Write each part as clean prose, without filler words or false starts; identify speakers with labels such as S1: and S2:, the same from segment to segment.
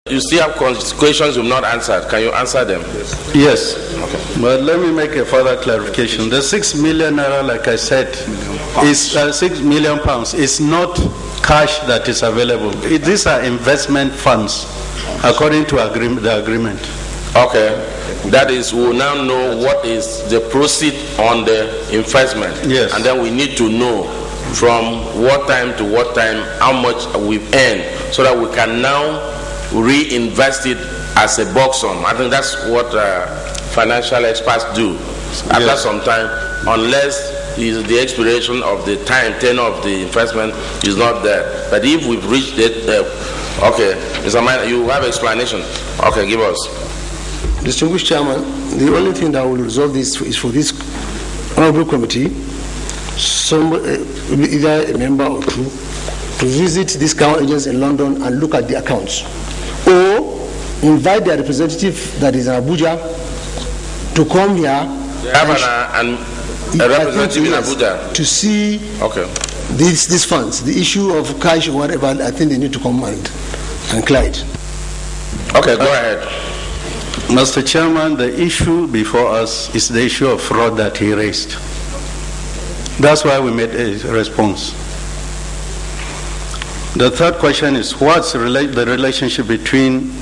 S1: You still have questions you've not answered. Can you answer them?
S2: Yes. Okay. But let me make a further clarification. The 6 million naira, like I said, is 6 million pounds. It's not cash that is available. These are investment funds, according to the agreement.
S1: Okay. That is, we will now know what is the proceed on the investment.
S2: Yes.
S1: And then we need to know from what time to what time how much we've earned, so that we can now reinvest it as a box sum. I think that's what financial experts do. After some time, unless the expiration of the tenure of the investment is not there. But if we've reached it, okay, Mr. Minor, you have explanation. Okay, give us.
S3: Distinguished Chairman, the only thing that will resolve this is for this honorable committee, either a member or two, to visit these county agents in London and look at the accounts, or invite their representative that is in Abuja to come here.
S1: They have a representative in Abuja
S3: to see these funds, the issue of cash or whatever. I think they need to come and Clyde.
S1: Okay, go ahead.
S2: Mr. Chairman, the issue before us is the issue of fraud that he raised. That's why we made a response. The third question is, what's the relationship between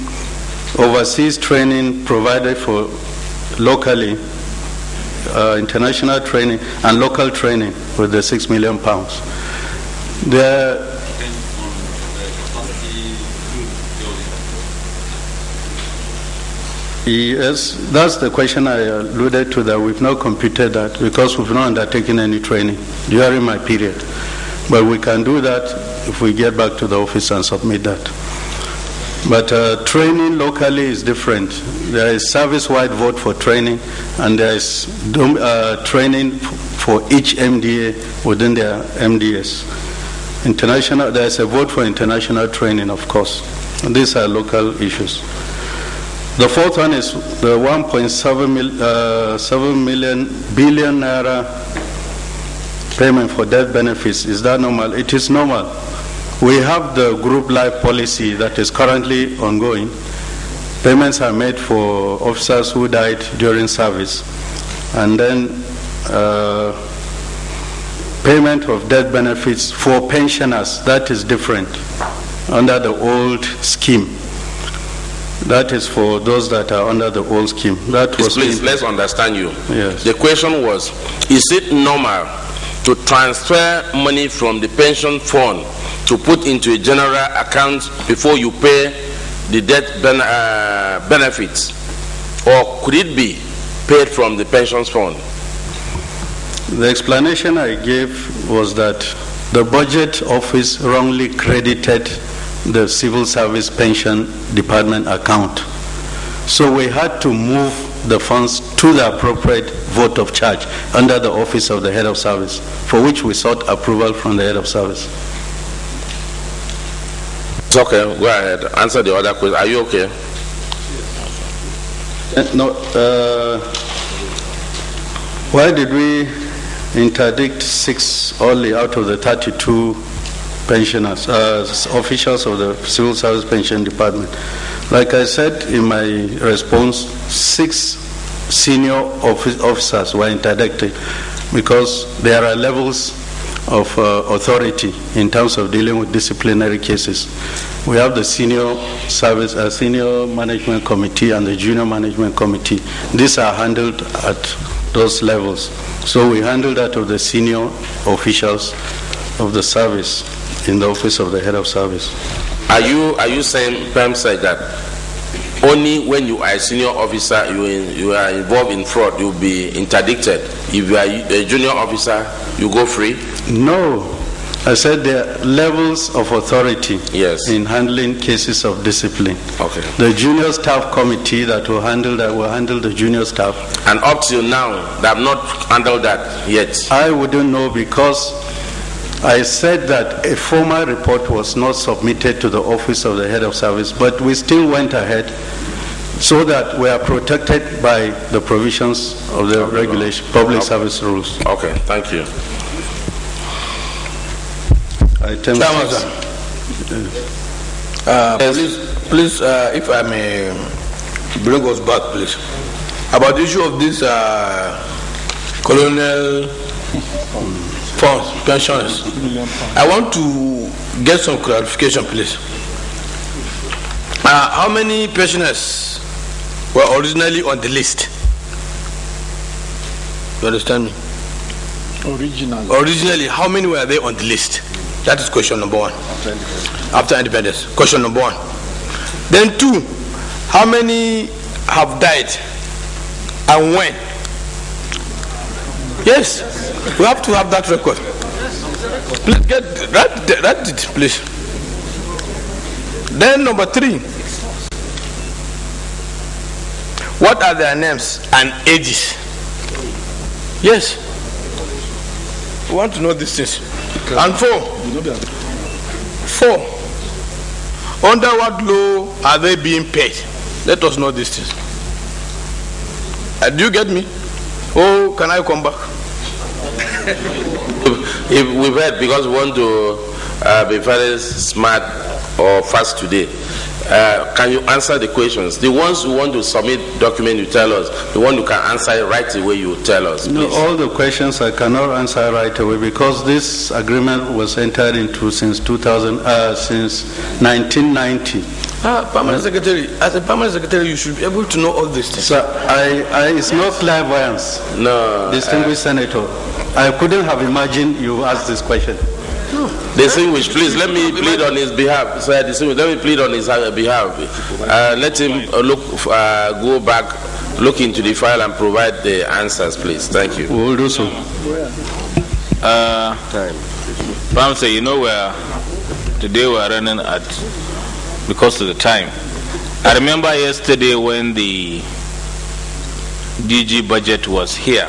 S2: overseas training provided for locally, international training, and local training with the 6 million pounds? Yes, that's the question I alluded to, that we've not computed that because we've not undertaken any training during my period. But we can do that if we get back to the office and submit that. But training locally is different. There is service-wide vote for training, and there is training for each MDA within their MDS. International, there is a vote for international training, of course. And these are local issues. The fourth one is the 1.7 billion naira payment for death benefits. Is that normal? It is normal. We have the group life policy that is currently ongoing. Payments are made for officers who died during service. And then payment of death benefits for pensioners, that is different under the old scheme. That is for those that are under the old scheme. That was
S1: please, let's understand you.
S2: Yes.
S1: The question was, is it normal to transfer money from the pension fund to put into a general account before you pay the death benefits? Or could it be paid from the pensions fund?
S2: The explanation I gave was that the budget office wrongly credited the civil service pension department account. So we had to move the funds to the appropriate vote of charge under the office of the head of service, for which we sought approval from the head of service.
S1: It's okay, go ahead. Answer the other question. Are you okay?
S2: No. Why did we interdict 6 only out of the 32 pensioners, officials of the Civil Service Pension Department? Like I said in my response, 6 senior officers were interdicted because there are levels of authority in terms of dealing with disciplinary cases. We have the senior management committee and the junior management committee. These are handled at those levels. So we handle that of the senior officials of the service in the office of the head of service.
S1: Are you saying, Pamsai, that only when you are a senior officer, you are involved in fraud, you'll be interdicted? If you are a junior officer, you go free?
S2: No. I said there are levels of authority in handling cases of discipline.
S1: Okay.
S2: The junior staff committee that will handle the junior staff. And
S1: up till now, they have not handled that yet?
S2: I wouldn't know, because I said that a formal report was not submitted to the office of the head of service, but we still went ahead so that we are protected by the provisions of the regulation, public service rules.
S1: Okay, thank you.
S4: Please, if I may bring us back, please, about the issue of this colonial funds, pensioners. I want to get some clarification, please. How many pensioners were originally on the list? You understand me? Originally, how many were they on the list? That is question number one. After independence. Question number one. Then two, how many have died and when? Yes, we have to have that record. Please write it, please. Then number three, what are their names and ages? Yes, we want to know these things. And four, under what law are they being paid? Let us know these things. Do you get me? Oh, can I come back?
S1: If we've heard, because we want to be very smart or fast today, can you answer the questions? The ones who want to submit document, you tell us. The one who can answer it right away, you tell us.
S2: No, all the questions I cannot answer right away because this agreement was entered into since 1990.
S4: Permanent Secretary, as a permanent secretary, you should be able to know all these things.
S2: Sir, it's no clairvoyance.
S1: No.
S2: Distinguished Senator, I couldn't have imagined you asked this question.
S1: Distinguished, please let me plead on his behalf. Sir, distinguished, let me plead on his behalf. Let him go back, look into the file and provide the answers, please. Thank you.
S2: We will do so.
S5: Ramsey, you know today we are running at, because of the time. I remember yesterday when the DG budget was here,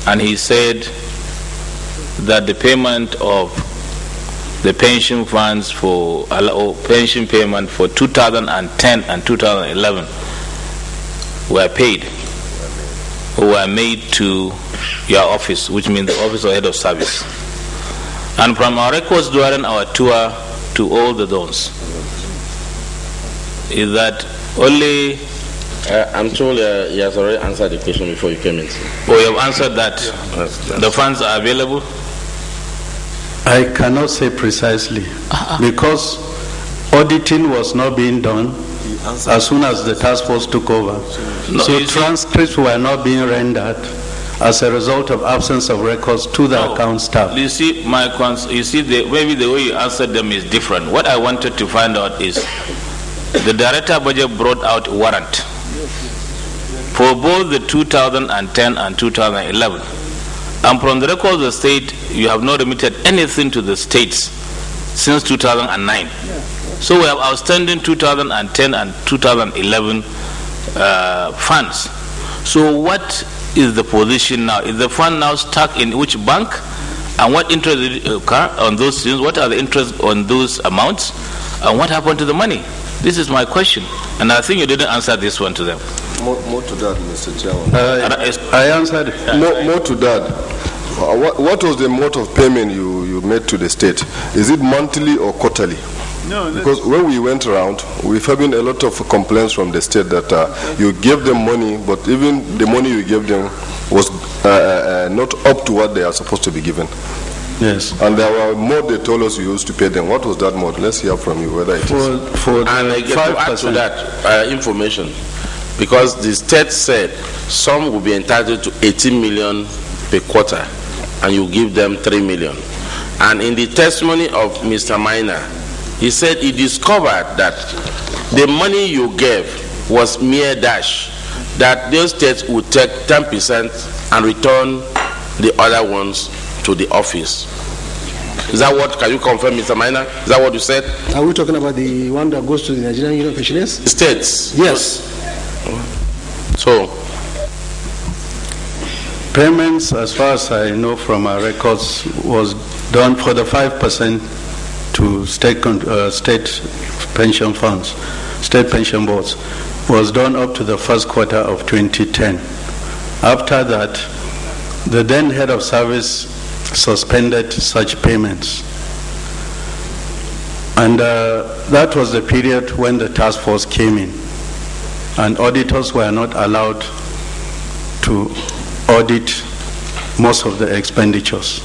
S5: and he said that the payment of the pension funds for pension payment for 2010 and 2011 were paid or were made to your office, which means the office of head of service. And from our records during our tour to all the zones, is that only
S1: I'm told he has already answered the question before you came in.
S5: Oh, you have answered that. The funds are available?
S2: I cannot say precisely because auditing was not being done as soon as the task force took over. So transcripts were not being rendered as a result of absence of records to the account staff.
S5: You see, maybe the way you answered them is different. What I wanted to find out is the director budget brought out a warrant for both the 2010 and 2011. And from the records of the state, you have not remitted anything to the states since 2009. So we have outstanding 2010 and 2011 funds. So what is the position now? Is the fund now stuck in which bank? And what interest did it occur on those things? What are the interests on those amounts? And what happened to the money? This is my question. And I think you didn't answer this one to them.
S6: More to that, Mr. Chairman.
S2: I answered.
S6: More to that. What was the mode of payment you made to the state? Is it monthly or quarterly? No. Because when we went around, we've having a lot of complaints from the state that you gave them money, but even the money you gave them was not up to what they are supposed to be given.
S2: Yes.
S6: And there were more they told us you used to pay them. What was that mode? Let's hear from you whether it is.
S1: And I get to add to that information, because the state said some will be entitled to 18 million per quarter, and you give them 3 million. And in the testimony of Mr. Minor, he said he discovered that the money you gave was mere dash, that those states would take 10% and return the other ones to the office. Is that what, can you confirm, Mr. Minor? Is that what you said?
S3: Are we talking about the one that goes to the Nigerian Union of Pensioners?
S1: States.
S3: Yes.
S1: So,
S2: payments, as far as I know from our records, was done for the 5% to state pension funds, state pension boards, was done up to the first quarter of 2010. After that, the then head of service suspended such payments. And that was the period when the task force came in. And auditors were not allowed to audit most of the expenditures.